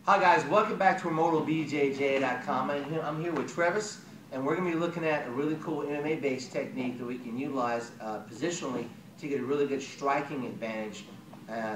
Hi guys, welcome back to ImmortalBJJ.com. I'm here with Travis, and we're going to be looking at a really cool MMA-based technique that we can utilize positionally to get a really good striking advantage.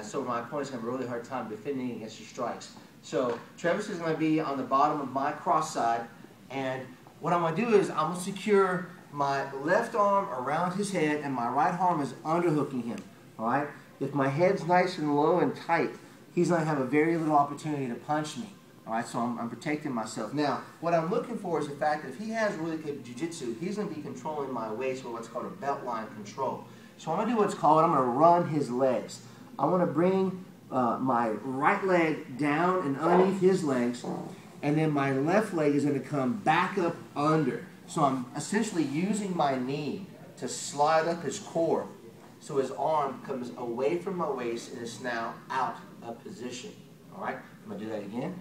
So my opponent's going to have a really hard time defending against your strikes. So Travis is going to be on the bottom of my cross side, and what I'm going to do is I'm going to secure my left arm around his head, and my right arm is underhooking him. All right. If my head's nice and low and tight, he's going to have a very little opportunity to punch me. All right, so I'm protecting myself. Now, what I'm looking for is the fact that if he has really good jiu-jitsu, he's going to be controlling my waist with what's called a belt line control. So I'm going to do what's called, I'm going to run his legs. I want to bring my right leg down and underneath his legs, and then my left leg is going to come back up under. So I'm essentially using my knee to slide up his core so his arm comes away from my waist and is now out of position. All right, I'm going to do that again.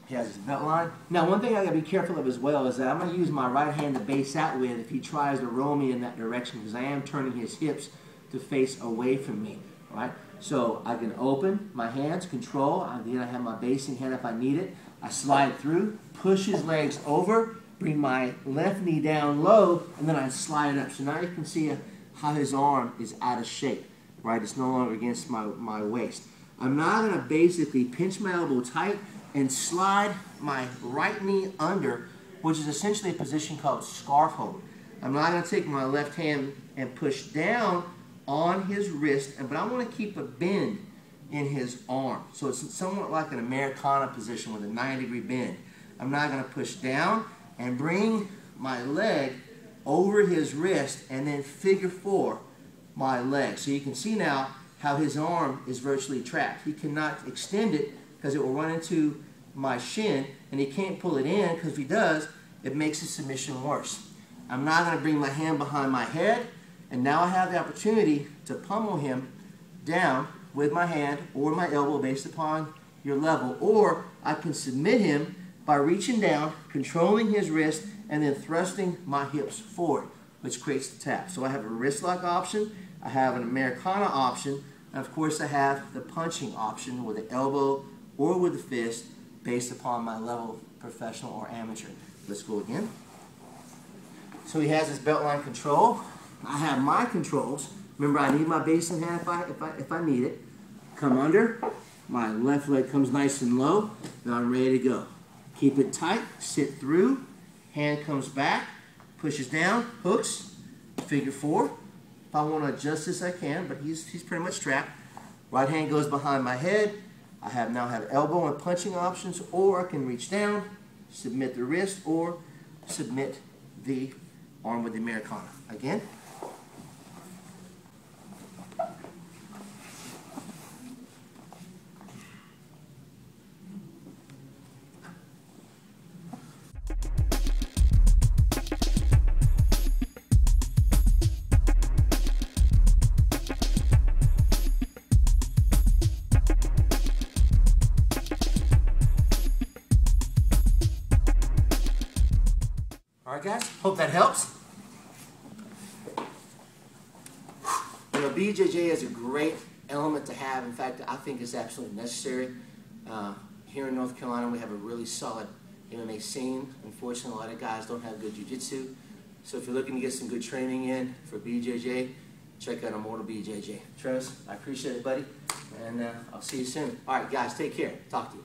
He has his belt line. Now, one thing I got to be careful of as well is that I'm going to use my right hand to base out with if he tries to roll me in that direction, because I am turning his hips to face away from me. All right, so I can open my hands, control. Then I have my basing hand if I need it. I slide through, push his legs over, bring my left knee down low, and then I slide it up. So now you can see how his arm is out of shape, right? It's no longer against my waist. I'm now going to basically pinch my elbow tight and slide my right knee under, which is essentially a position called scarf hold. I'm now going to take my left hand and push down on his wrist, but I want to keep a bend in his arm. So it's somewhat like an Americana position with a 90-degree bend. I'm now going to push down and bring my leg over his wrist and then figure four my leg. So you can see now how his arm is virtually trapped. He cannot extend it because it will run into my shin, and he can't pull it in because if he does, it makes his submission worse. I'm now going to bring my hand behind my head, and now I have the opportunity to pummel him down with my hand or my elbow based upon your level, or I can submit him by reaching down, controlling his wrist, and then thrusting my hips forward, which creates the tap. So I have a wrist lock option, I have an Americana option, and of course I have the punching option with the elbow or with the fist based upon my level, professional or amateur. Let's go again. So he has his belt line control. I have my controls. Remember, I need my basing hand if I need it. Come under, my left leg comes nice and low, and I'm ready to go. Keep it tight, sit through, hand comes back, pushes down, hooks, figure four. If I want to adjust this, I can, but he's pretty much trapped. Right hand goes behind my head. I now have elbow and punching options, or I can reach down, submit the wrist, or submit the arm with the Americana. Again. Alright guys, hope that helps. You know, BJJ is a great element to have. In fact, I think it's absolutely necessary. Here in North Carolina, we have a really solid MMA scene. Unfortunately, a lot of guys don't have good jiu-jitsu. So if you're looking to get some good training in for BJJ, check out Immortal BJJ. Travis, I appreciate it, buddy. And I'll see you soon. Alright guys, take care. Talk to you.